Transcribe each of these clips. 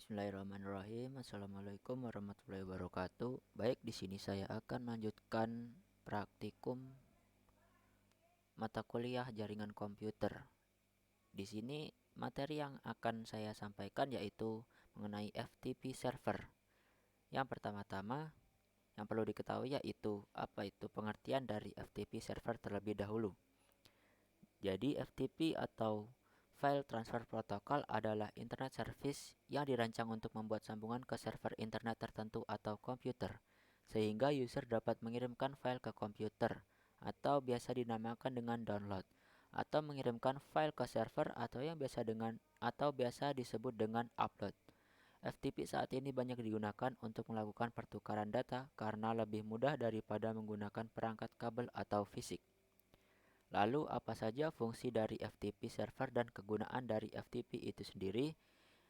Bismillahirrahmanirrahim. Assalamualaikum warahmatullahi wabarakatuh. Baik, di sini saya akan melanjutkan praktikum mata kuliah jaringan komputer. Di sini materi yang akan saya sampaikan yaitu mengenai FTP server. Yang pertama-tama yang perlu diketahui yaitu apa itu pengertian dari FTP server terlebih dahulu. Jadi FTP atau File Transfer Protocol adalah internet service yang dirancang untuk membuat sambungan ke server internet tertentu atau komputer, sehingga user dapat mengirimkan file ke komputer, atau biasa dinamakan dengan download, atau mengirimkan file ke server atau biasa disebut dengan upload. FTP saat ini banyak digunakan untuk melakukan pertukaran data karena lebih mudah daripada menggunakan perangkat kabel atau fisik. Lalu apa saja fungsi dari FTP server dan kegunaan dari FTP itu sendiri?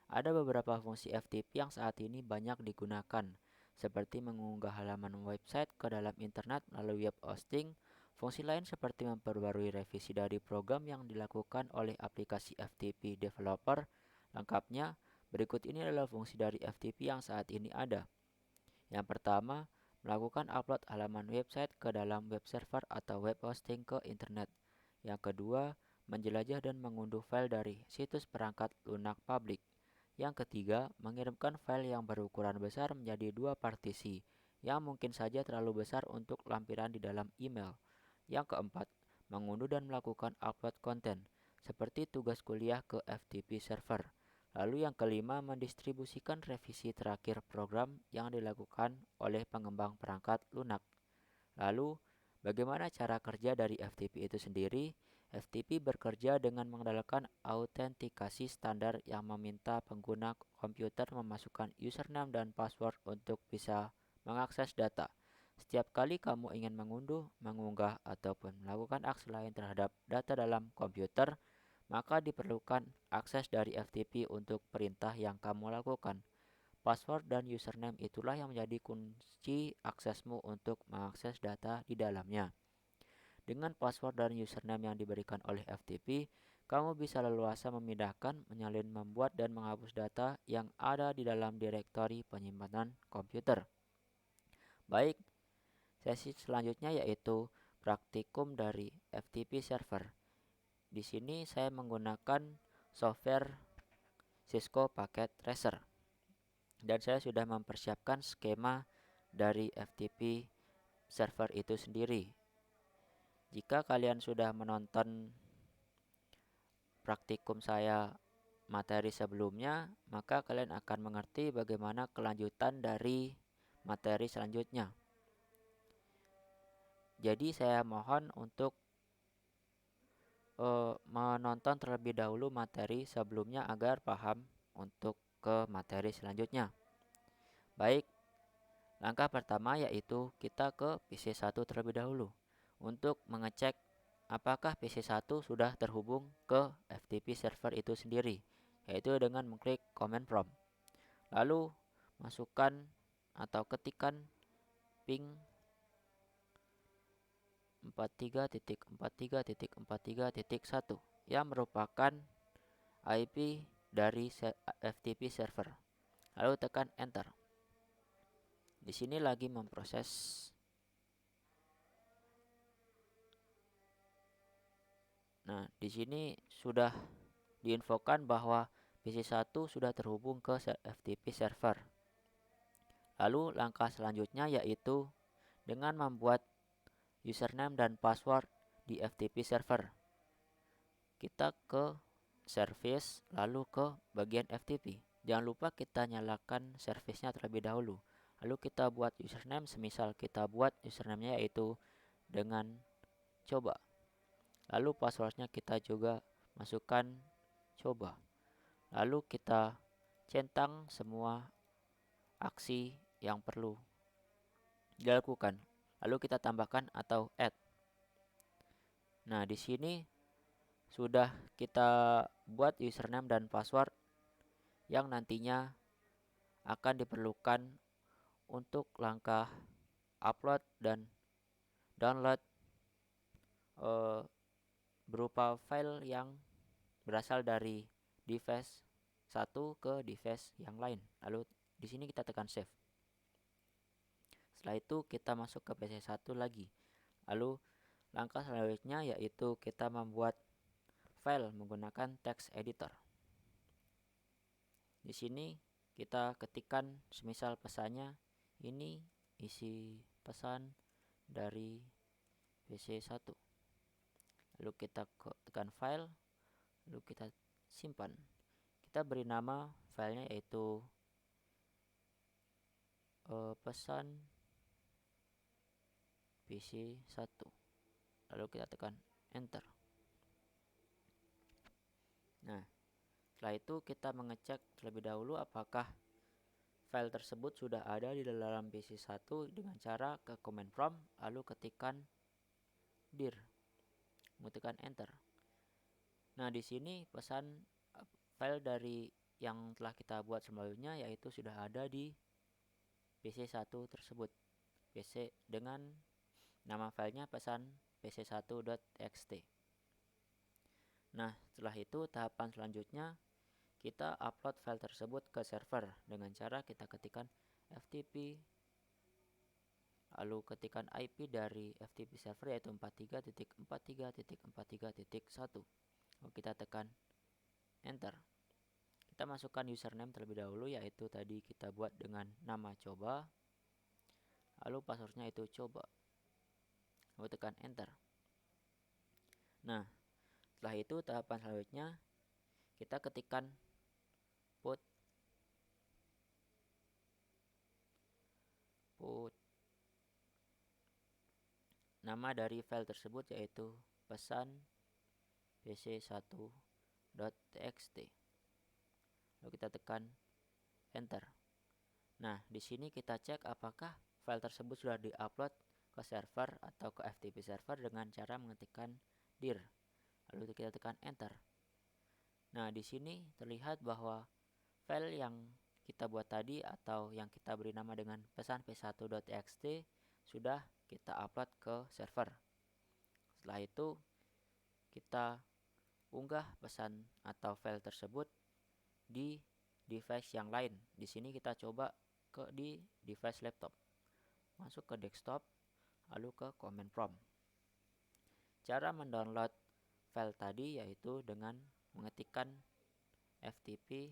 Ada beberapa fungsi FTP yang saat ini banyak digunakan, seperti mengunggah halaman website ke dalam internet melalui web hosting. Fungsi lain seperti memperbarui revisi dari program yang dilakukan oleh aplikasi FTP developer. Lengkapnya, berikut ini adalah fungsi dari FTP yang saat ini ada. Yang pertama, melakukan upload halaman website ke dalam web server atau web hosting ke internet. Yang kedua, menjelajah dan mengunduh file dari situs perangkat lunak publik. Yang ketiga, mengirimkan file yang berukuran besar menjadi dua partisi, yang mungkin saja terlalu besar untuk lampiran di dalam email. Yang keempat, mengunduh dan melakukan upload konten, seperti tugas kuliah ke FTP server. Lalu yang kelima, mendistribusikan revisi terakhir program yang dilakukan oleh pengembang perangkat lunak. Lalu, bagaimana cara kerja dari FTP itu sendiri? FTP bekerja dengan mengandalkan autentikasi standar yang meminta pengguna komputer memasukkan username dan password untuk bisa mengakses data. Setiap kali kamu ingin mengunduh, mengunggah, ataupun melakukan aksi lain terhadap data dalam komputer, maka diperlukan akses dari FTP untuk perintah yang kamu lakukan. Password dan username itulah yang menjadi kunci aksesmu untuk mengakses data di dalamnya. Dengan password dan username yang diberikan oleh FTP, kamu bisa leluasa memindahkan, menyalin, membuat, dan menghapus data yang ada di dalam direktori penyimpanan komputer. Baik, sesi selanjutnya yaitu praktikum dari FTP server. Di sini saya menggunakan software Cisco Packet Tracer dan saya sudah mempersiapkan skema dari FTP server itu sendiri. Jika kalian sudah menonton praktikum saya materi sebelumnya, maka kalian akan mengerti bagaimana kelanjutan dari materi selanjutnya. Jadi saya mohon untuk menonton terlebih dahulu materi sebelumnya agar paham untuk ke materi selanjutnya. Baik, langkah pertama yaitu kita ke PC1 terlebih dahulu untuk mengecek apakah PC1 sudah terhubung ke FTP server itu sendiri, yaitu dengan mengklik command prompt. Lalu masukkan atau ketikkan ping 43.43.43.1 yang merupakan IP dari FTP server. Lalu tekan enter. Di sini lagi memproses. Nah, di sini sudah diinfokan bahwa PC1 sudah terhubung ke FTP server. Lalu langkah selanjutnya yaitu dengan membuat username dan password di FTP server. Kita ke service lalu ke bagian FTP. Jangan lupa kita nyalakan service-nya terlebih dahulu. Lalu kita buat username, semisal kita buat username-nya yaitu dengan coba. Lalu passwordnya kita juga masukkan coba. Lalu kita centang semua aksi yang perlu dilakukan. Lalu kita tambahkan atau add. Nah, di sini sudah kita buat username dan password yang nantinya akan diperlukan untuk langkah upload dan download berupa file yang berasal dari device satu ke device yang lain. Lalu di sini kita tekan save. Setelah itu kita masuk ke PC1 lagi. Lalu langkah selanjutnya yaitu kita membuat file menggunakan text editor. Di sini kita ketikkan semisal pesannya ini isi pesan dari PC1. Lalu kita tekan file, lalu kita simpan. Kita beri nama filenya yaitu pesan PC1. Lalu kita tekan enter. Nah, setelah itu kita mengecek terlebih dahulu apakah file tersebut sudah ada di dalam PC1 dengan cara ke command prompt lalu ketikkan dir, tekan enter. Nah, di sini pesan file dari yang telah kita buat sebelumnya yaitu sudah ada di PC1 tersebut. PC dengan nama filenya pesan pc1.txt. Nah, setelah itu tahapan selanjutnya kita upload file tersebut ke server dengan cara kita ketikkan FTP, lalu ketikkan IP dari FTP server yaitu 43.43.43.1. Lalu kita tekan enter. Kita masukkan username terlebih dahulu yaitu tadi kita buat dengan nama coba, lalu passwordnya itu coba, lalu tekan enter. Nah, setelah itu tahapan selanjutnya kita ketikkan put nama dari file tersebut yaitu pesan pc1.txt. Lalu kita tekan enter. Nah, di sini kita cek apakah file tersebut sudah diupload ke server atau ke FTP server dengan cara mengetikkan dir. Lalu kita tekan enter. Nah, di sini terlihat bahwa file yang kita buat tadi atau yang kita beri nama dengan pesan p1.txt sudah kita upload ke server. Setelah itu kita unggah pesan atau file tersebut di device yang lain. Di sini kita coba di device laptop. Masuk ke desktop, lalu ke command prompt. Cara mendownload file tadi yaitu dengan mengetikkan ftp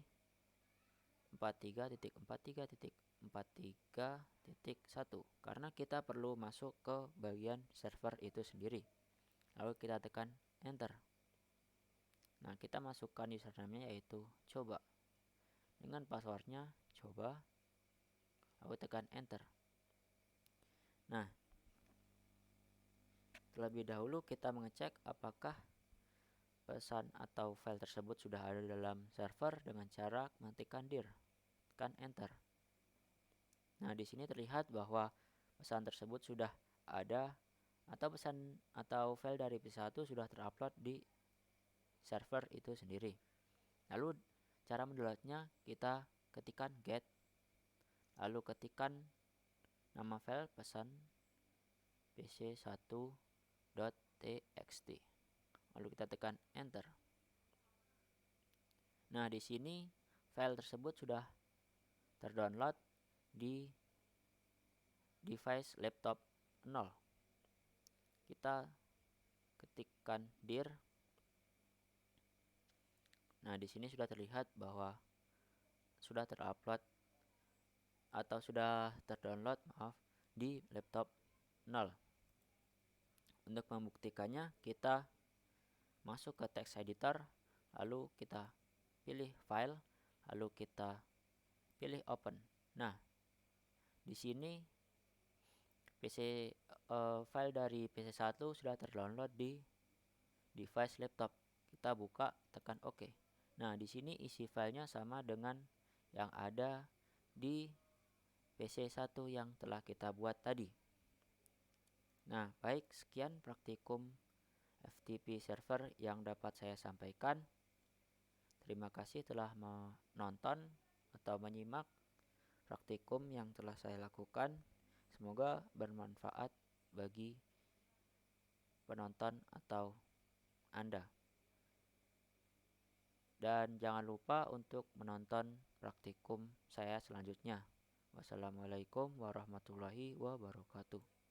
43.43.43.1 karena kita perlu masuk ke bagian server itu sendiri. Lalu kita tekan enter. Nah, kita masukkan username-nya yaitu coba dengan passwordnya coba, lalu tekan enter. Nah, terlebih dahulu kita mengecek apakah pesan atau file tersebut sudah ada dalam server dengan cara mengetikkan dir, tekan enter. Nah, di sini terlihat bahwa pesan tersebut sudah ada atau pesan atau file dari PC1 sudah terupload di server itu sendiri. Lalu cara mendownloadnya kita ketikkan get, lalu ketikkan nama file pesan pc1.txt, lalu kita tekan enter. Nah, di sini file tersebut sudah terdownload di device laptop 0. Kita ketikkan dir. Nah, di sini sudah terlihat bahwa sudah terupload atau sudah terdownload di laptop 0. Untuk membuktikannya kita masuk ke text editor, lalu kita pilih file, lalu kita pilih open. Nah, di sini file dari PC1 sudah terdownload di device laptop. Kita buka, tekan OK. Nah, di sini isi filenya sama dengan yang ada di PC1 yang telah kita buat tadi. Nah, baik, sekian praktikum FTP server yang dapat saya sampaikan. Terima kasih telah menonton atau menyimak praktikum yang telah saya lakukan. Semoga bermanfaat bagi penonton atau Anda. dan jangan lupa untuk menonton praktikum saya selanjutnya. Wassalamualaikum warahmatullahi wabarakatuh.